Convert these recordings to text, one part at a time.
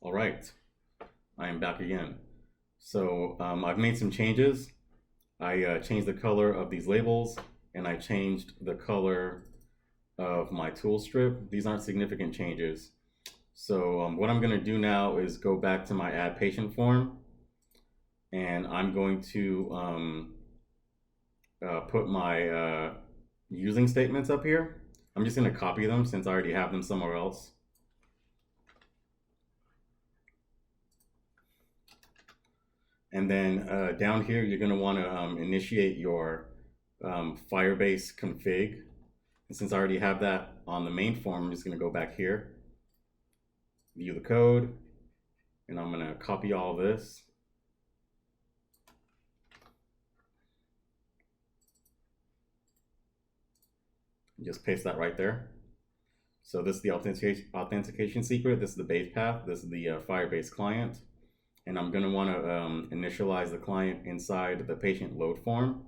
All right, I am back again. So I've made some changes. I changed the color of these labels and I changed the color of my tool strip. These aren't significant changes. So what I'm going to do now is go back to my add patient form and I'm going to put my using statements up here. I'm just going to copy them since I already have them somewhere else. And then down here, you're going to want to initiate your Firebase config. And since I already have that on the main form, I'm just going to go back here, view the code, and I'm going to copy all this. Just paste that right there. So this is the authentication secret. This is the base path. This is the Firebase client. And I'm going to want to initialize the client inside the patient load form.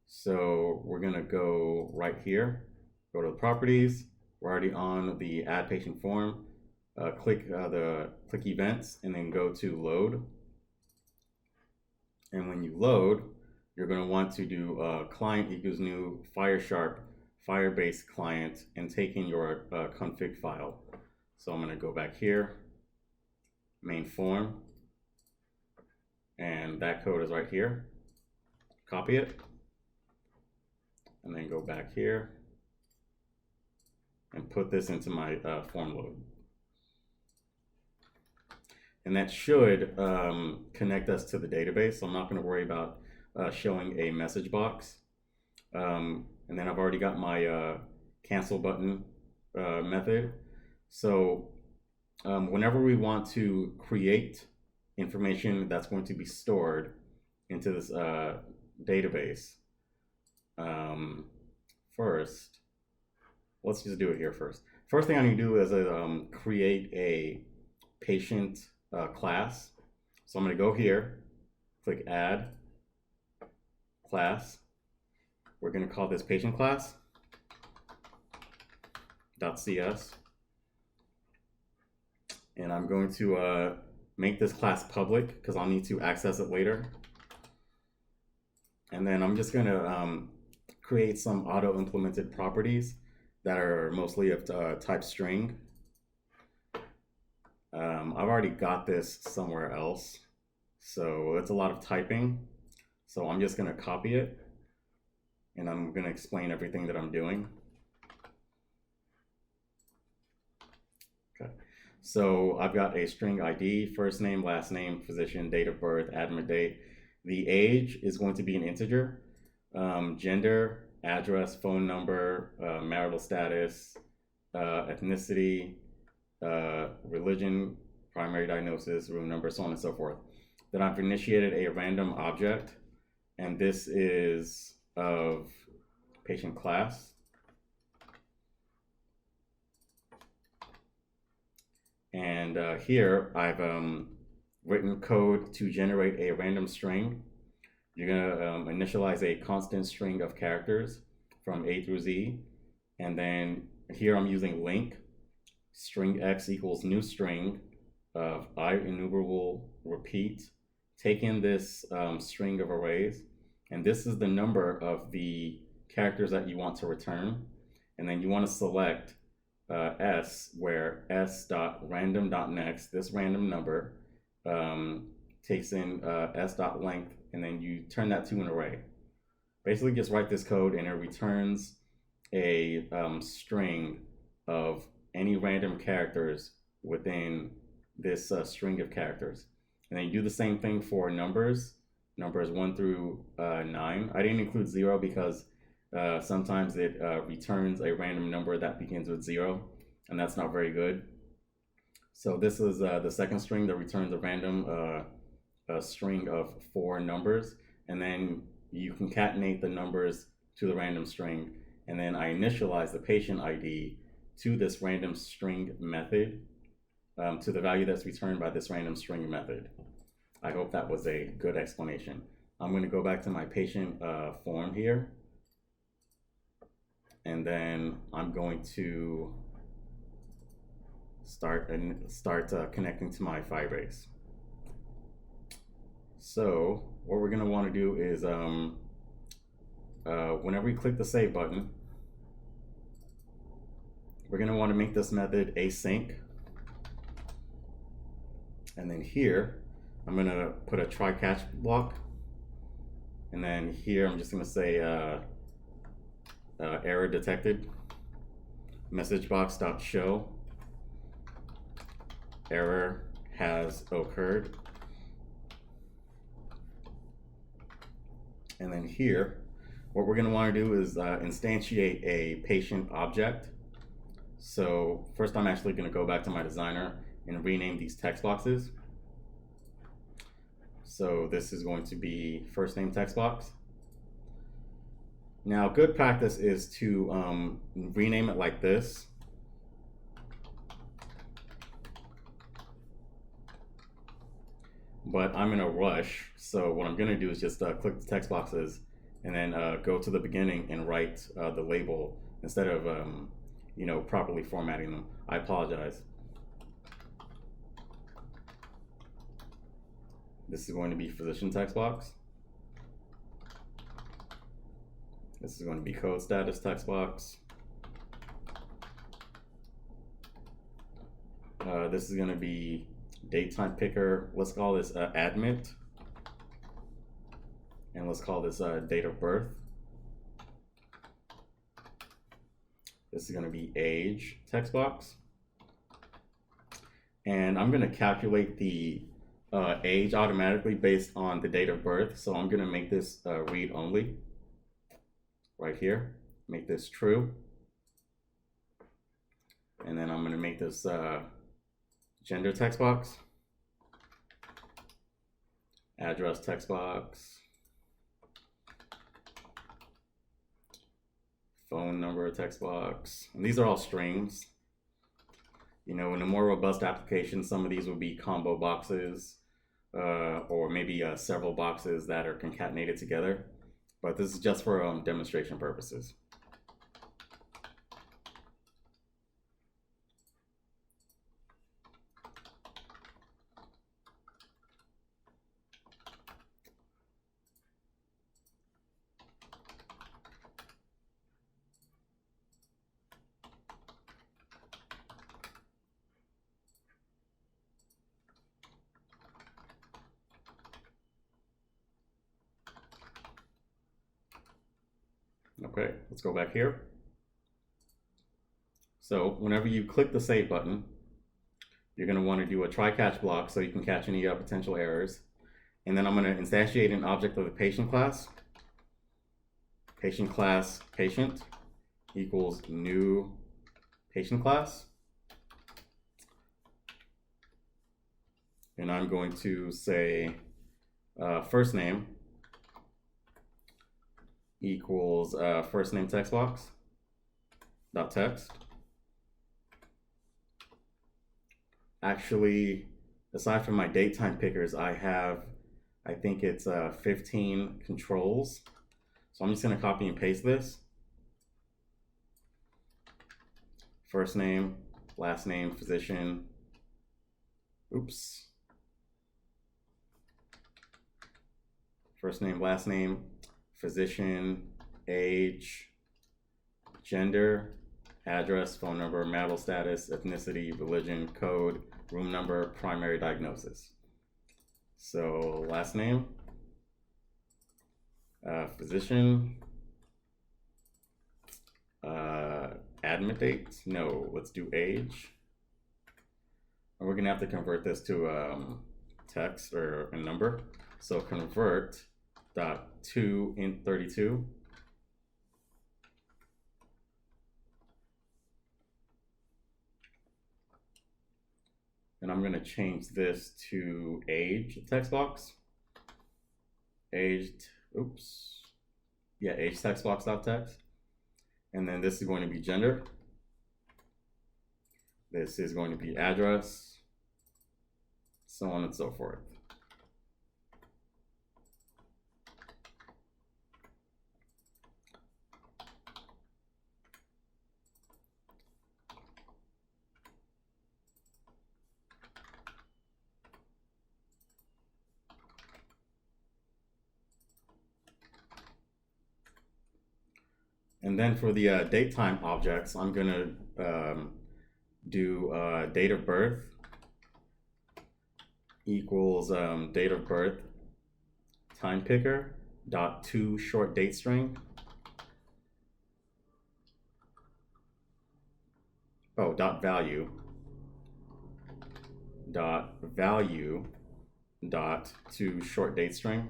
So we're going to go right here, go to the properties. We're already on the add patient form. Click events and then go to load. And when you load, you're going to want to do client equals new FireSharp Firebase client and take in your config file. So I'm going to go back here, main form. And that code is right here. Copy it. And then go back here and put this into my form load. And that should connect us to the database. So I'm not going to worry about showing a message box. And then I've already got my cancel button method. So whenever we want to create information that's going to be stored into this database. First, let's just do it here first. First thing I need to do is create a patient class. So I'm going to go here, click add class. We're going to call this patient class .cs. And I'm going to make this class public because I'll need to access it later. And then I'm just going to create some auto-implemented properties that are mostly of type string. I've already got this somewhere else, so it's a lot of typing. So I'm just going to copy it, and I'm going to explain everything that I'm doing. Okay. So I've got a string ID, first name, last name, physician, date of birth, admit date. The age is going to be an integer. Gender, address, phone number, marital status, ethnicity, religion, primary diagnosis, room number, so on and so forth. Then I've initiated a random object, and this is of patient class. And here I've written code to generate a random string. You're going to initialize a constant string of characters from A through Z. And then here I'm using link, string x equals new string of I enumerable repeat. Take in this string of arrays. And this is the number of the characters that you want to return. And then you want to select s, where s.random.next, this random number, takes in s.length, and then you turn that to an array. Basically just write this code and it returns a string of any random characters within this string of characters. And then you do the same thing for numbers 1 through 9. I didn't include 0 because sometimes it returns a random number that begins with 0, and that's not very good. So this is the second string that returns a random string of 4 numbers, and then you concatenate the numbers to the random string, and then I initialize the patient ID to this random string method, to the value that's returned by this random string method. I hope that was a good explanation. I'm going to go back to my patient form here, and then I'm going to start connecting to my Firebase. So what we're going to want to do is whenever we click the save button, we're going to want to make this method async. And then here, I'm going to put a try catch block. And then here, I'm just going to say error detected, message box.show, error has occurred. And then here, what we're going to want to do is instantiate a patient object. So first, I'm actually going to go back to my designer and rename these text boxes. So this is going to be first name text box. Now, good practice is to rename it like this. But I'm in a rush, so what I'm going to do is just click the text boxes and then go to the beginning and write the label instead of properly formatting them. I apologize. This is going to be physician text box. This is going to be code status text box. This is going to be date time picker. Let's call this admit. And let's call this date of birth. This is going to be age text box. And I'm going to calculate the age automatically based on the date of birth. So I'm going to make this read only right here. Make this true. And then I'm going to make this gender text box, address text box, phone number text box. And these are all strings. In a more robust application, some of these would be combo boxes or maybe several boxes that are concatenated together. But this is just for demonstration purposes. Okay, let's go back here. So whenever you click the save button, you're going to want to do a try catch block so you can catch any potential errors. And then I'm going to instantiate an object of the patient class. Patient class patient equals new patient class. And I'm going to say first name equals first name text box dot text. Actually, aside from my date time pickers, I think it's 15 controls. So I'm just going to copy and paste this. First name, last name, physician. Oops. First name, last name, physician, age, gender, address, phone number, marital status, ethnicity, religion, code, room number, primary diagnosis. So last name, physician, admit date. No, let's do age. And we're gonna have to convert this to text or a number. So convert .to int 32. And I'm going to change this to age text box. Aged, oops. Yeah, age text box dot text. And then this is going to be gender. This is going to be address, so on and so forth. And then for the date time objects, I'm gonna do date of birth equals date of birth time picker dot to short date string. Oh, dot value dot to short date string.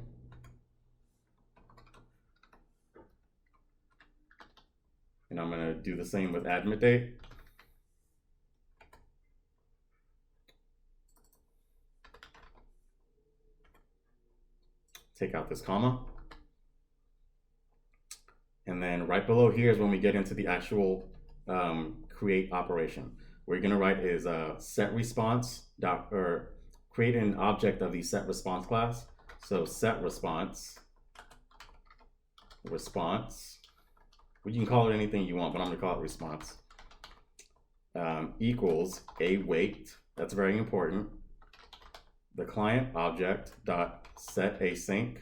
And I'm gonna do the same with admit date. Take out this comma. And then right below here is when we get into the actual create operation. What you're gonna write is set response dot, or create an object of the set response class. So set response, well, you can call it anything you want, but I'm gonna call it response, equals a wait, that's very important, the client object dot set async.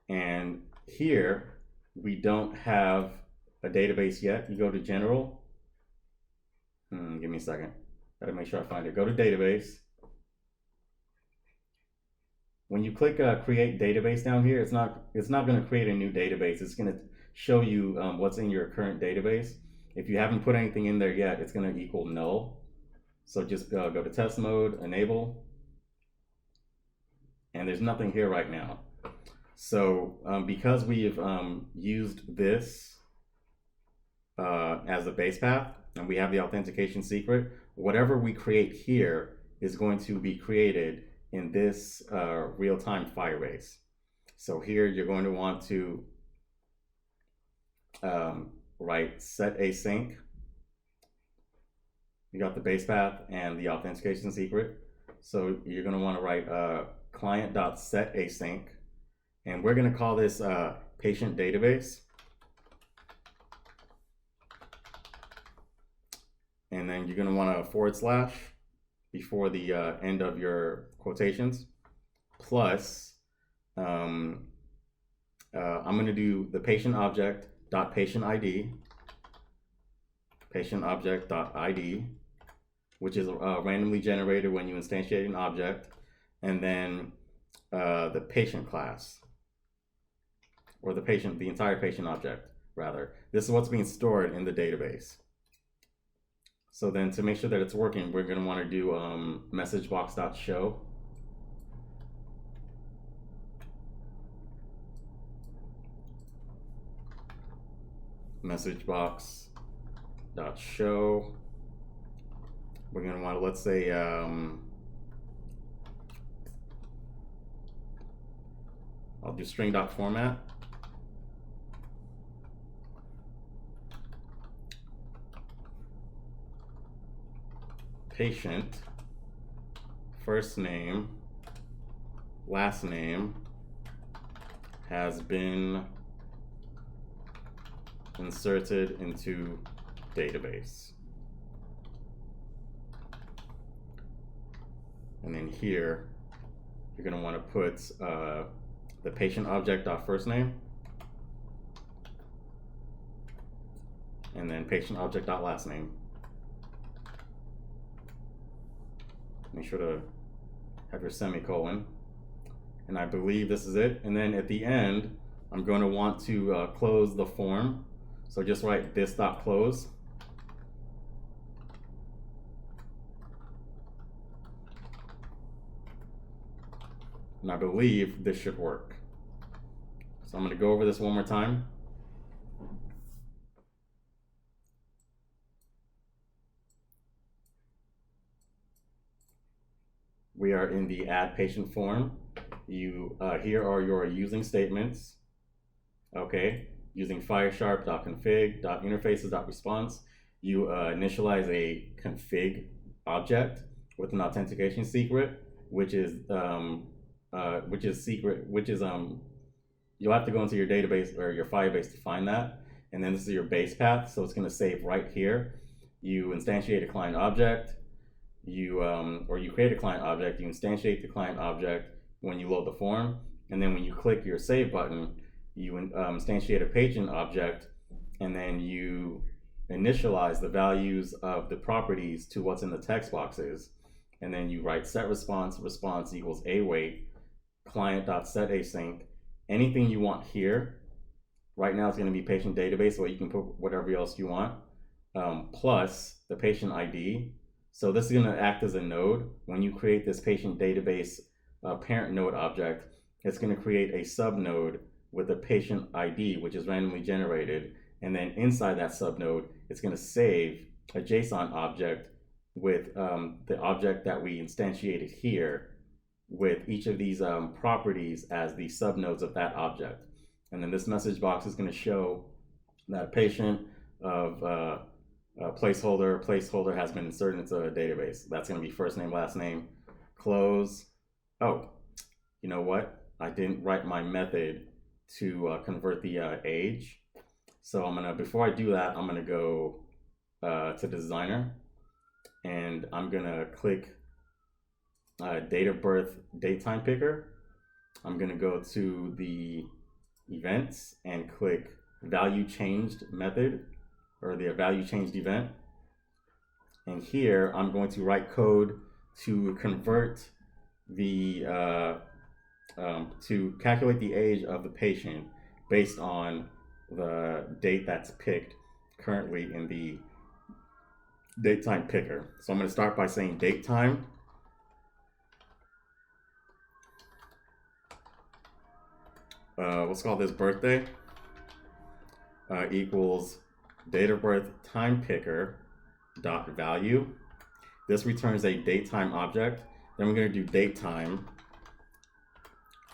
And here we don't have a database yet. You go to general, give me a second, gotta make sure I find it. Go to database. When you click create database down here, it's not going to create a new database. It's going to show you what's in your current database. If you haven't put anything in there yet, it's going to equal null. So just go to test mode, enable, and there's nothing here right now. So because we've used this as a base path, and we have the authentication secret, whatever we create here is going to be created in this real-time Firebase. So here you're going to want to write set async. You got the base path and the authentication secret. So you're going to want to write client.set async, and we're going to call this patient database. And then you're going to want a / before the end of your quotations, plus I'm going to do the patient object dot patient ID, dot ID, which is randomly generated when you instantiate an object, and then the patient class, or the entire patient object rather. This is what's being stored in the database. So then to make sure that it's working, we're going to want to do messagebox.show. Messagebox.show. We're going to want to, let's say, I'll do string.format. Patient, first name, last name has been inserted into database. And then here, you're going to want to put the patient object dot first name, and then patient object dot last name. Make sure to have your semicolon. And I believe this is it. And then at the end, I'm going to want to close the form. So just write this.close. And I believe this should work. So I'm going to go over this one more time. We are in the add patient form. Here are your using statements. Okay, using FireSharp.config.interfaces.response, you initialize a config object with an authentication secret, which is you'll have to go into your database or your Firebase to find that. And then this is your base path, so it's going to save right here. You instantiate a client object. Or you create a client object, you instantiate the client object when you load the form, and then when you click your save button, you instantiate a patient object, and then you initialize the values of the properties to what's in the text boxes, and then you write set response equals await client.set async. Anything you want here. Right now it's going to be patient database, so you can put whatever else you want, plus the patient ID. So this is going to act as a node. When you create this patient database parent node object, it's going to create a sub node with a patient ID, which is randomly generated. And then inside that sub node, it's going to save a JSON object with the object that we instantiated here, with each of these properties as the subnodes of that object. And then this message box is going to show that patient of placeholder has been inserted into a database. That's going to be first name, last name, close. Oh, you know what? I didn't write my method to convert the age. So before I do that, I'm going to go to designer, and I'm going to click date of birth, date time picker. I'm going to go to the events and click value changed method, or the value changed event. And here I'm going to write code to convert the to calculate the age of the patient based on the date that's picked currently in the date time picker. So I'm going to start by saying date time let's call this birthday equals date of birth time picker dot value. This returns a date time object. Then we're going to do date time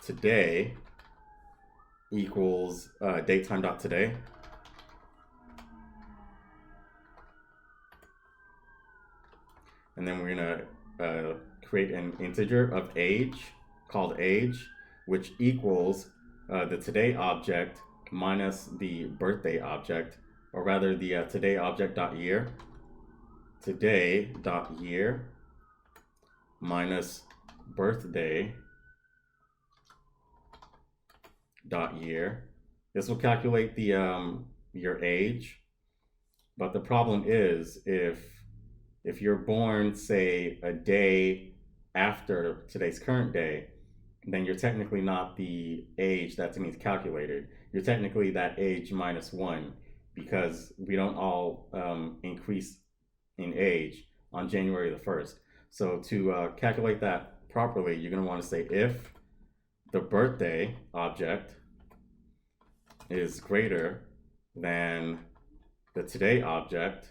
today equals date time dot today. And then we're going to create an integer of age called age, which equals the today object minus the birthday object, or rather the today object dot year. Today dot year minus birthday dot year. This will calculate the your age, but the problem is if you're born, say, a day after today's current day, then you're technically not the age that's being calculated. You're technically that age minus 1, because we don't all increase in age on January the 1st. So to calculate that properly, you're going to want to say if the birthday object is greater than the today object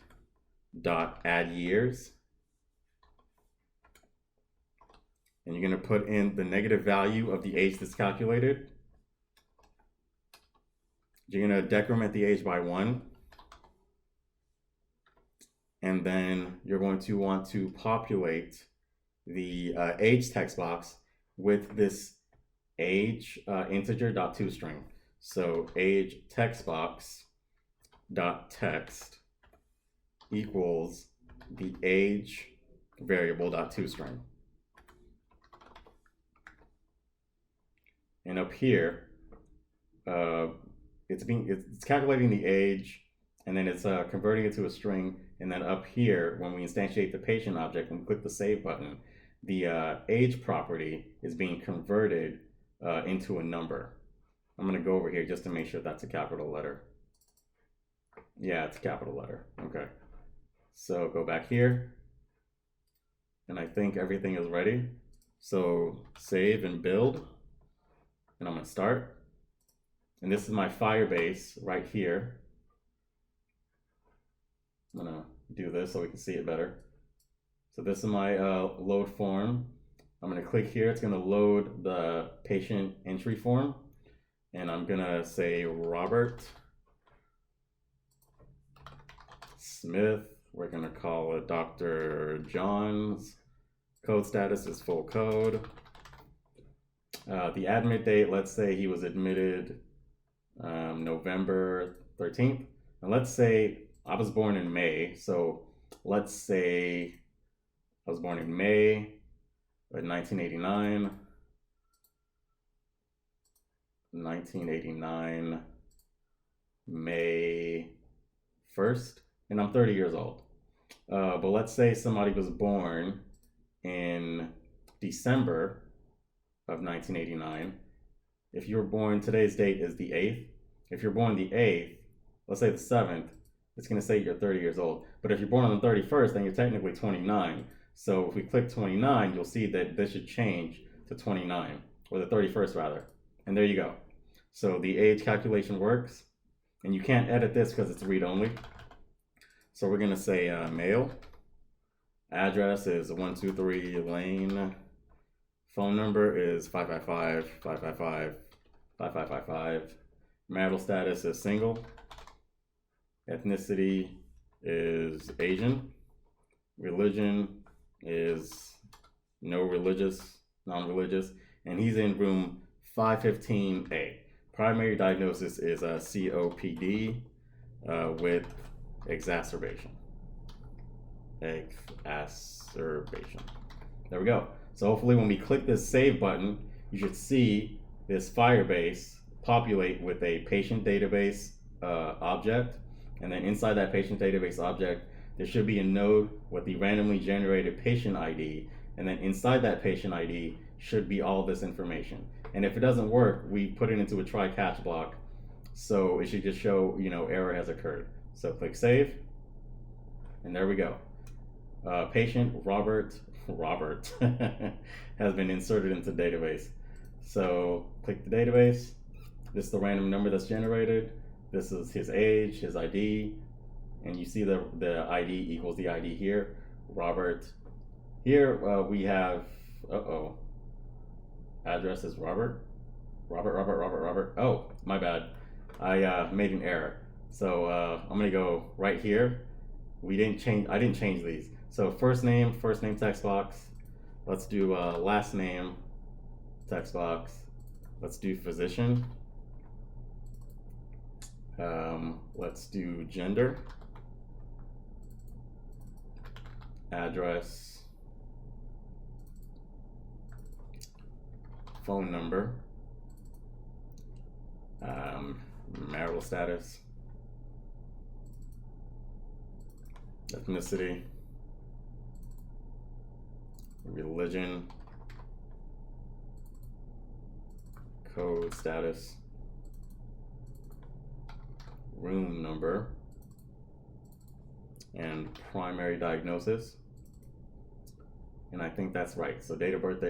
dot add years, and you're going to put in the negative value of the age that's calculated. You're going to decrement the age by 1, and then you're going to want to populate the age text box with this age integer dot toString. So age text box dot text equals the age variable dot toString. And up here, it's calculating the age, and then it's converting it to a string. And then up here, when we instantiate the patient object and click the save button, the age property is being converted into a number. I'm going to go over here just to make sure that's a capital letter. Yeah, it's a capital letter. Okay. So go back here, and I think everything is ready. So save and build, and I'm going to start. And this is my Firebase right here. I'm going to do this so we can see it better. So this is my load form. I'm going to click here. It's going to load the patient entry form. And I'm going to say Robert Smith. We're going to call it Dr. John's. Code status is full code. The admit date, let's say he was admitted November 13th. And let's say I was born in May. So let's say I was born in May of 1989. 1989, May 1st, and I'm 30 years old. But let's say somebody was born in December of 1989. If you were born, today's date is the 8th. If you're born the 8th, let's say the 7th, it's going to say you're 30 years old. But if you're born on the 31st, then you're technically 29. So if we click 29, you'll see that this should change to 29, or the 31st rather. And there you go. So the age calculation works. And you can't edit this because it's read-only. So we're going to say male. Address is 123 Lane. Phone number is 555-555-5555. Marital status is single. Ethnicity is Asian. Religion is non-religious. And he's in room 515A. Primary diagnosis is COPD with exacerbation. There we go. So hopefully when we click this save button, you should see this Firebase populate with a patient database object. And then inside that patient database object, there should be a node with the randomly generated patient ID. And then inside that patient ID should be all this information. And if it doesn't work, we put it into a try catch block. So it should just show, error has occurred. So click save. And there we go. Patient Robert has been inserted into the database. So click the database. This is the random number that's generated. This is his age, his ID, and you see the ID equals the ID here. Robert. Here we have, address is Robert. Oh, my bad. I made an error. So I'm gonna go right here. I didn't change these. So first name text box. Let's do last name text box. Let's do physician. Let's do gender. Address. Phone number. Marital status. Ethnicity. Religion. Code status. Room number. And primary diagnosis. And I think that's right. So date of birth,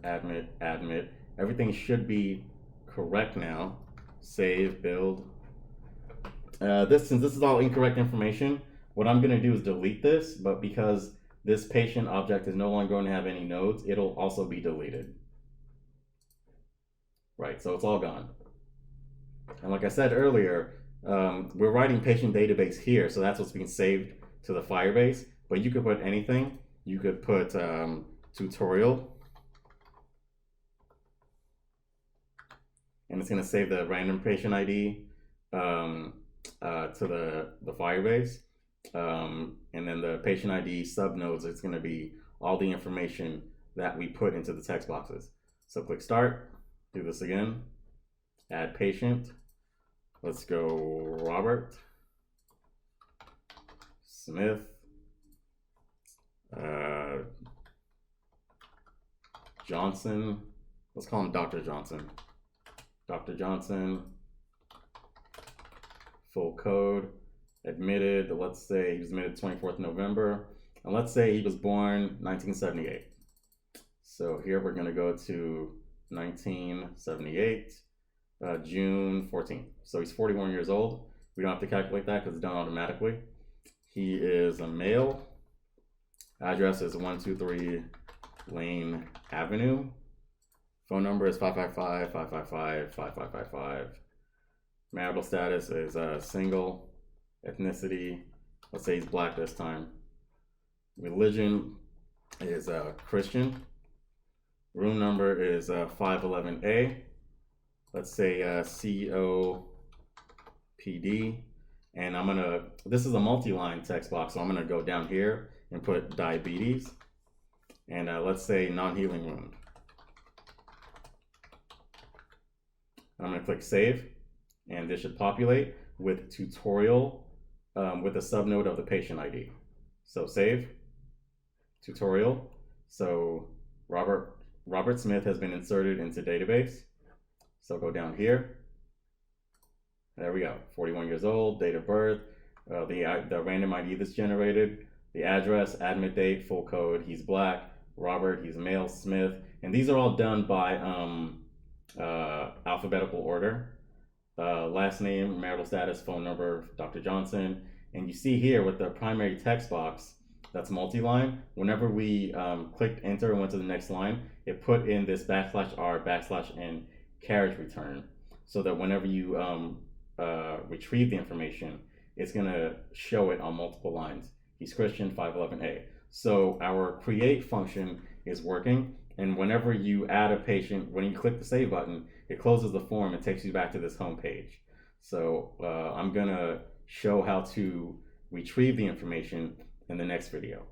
admit. Everything should be correct now. Save, build. Since this is all incorrect information, what I'm gonna do is delete this, but because this patient object is no longer going to have any nodes, it'll also be deleted. Right, so it's all gone. And like I said earlier, we're writing patient database here, so that's what's being saved to the Firebase, but you could put anything. You could put tutorial, and it's going to save the random patient ID to the Firebase. And then the patient ID subnodes, it's going to be all the information that we put into the text boxes. So click start, do this again, add patient. Let's go Robert Smith. Johnson. Let's call him Dr. Johnson. Dr. Johnson. Full code. Admitted. Let's say he was admitted 24th November. And let's say he was born 1978. So here we're going to go to 1978, June 14th. So he's 41 years old. We don't have to calculate that because it's done automatically. He is a male. Address is 123 Lane Avenue. Phone number is 555-555-5555. Marital status is single. Ethnicity, let's say he's black this time. Religion is Christian. Room number is 511A. Let's say COPD. And this is a multi-line text box, so I'm gonna go down here and put diabetes. And let's say non-healing wound. I'm going to click save, and this should populate with tutorial with a subnode of the patient ID. So save, tutorial. So Robert Smith has been inserted into database. So go down here. There we go. 41 years old, date of birth, the random ID that's generated, the address, admit date, full code. He's black. Robert, he's male. Smith, and these are all done by alphabetical order. Last name, marital status, phone number, Dr. Johnson. And you see here with the primary text box that's multi-line, whenever we clicked enter and went to the next line, it put in this /R/N carriage return, so that whenever you retrieve the information, it's going to show it on multiple lines. He's Christian, 511A. So our create function is working, and whenever you add a patient, when you click the save button, it closes the form and takes you back to this home page. So I'm going to show how to retrieve the information in the next video.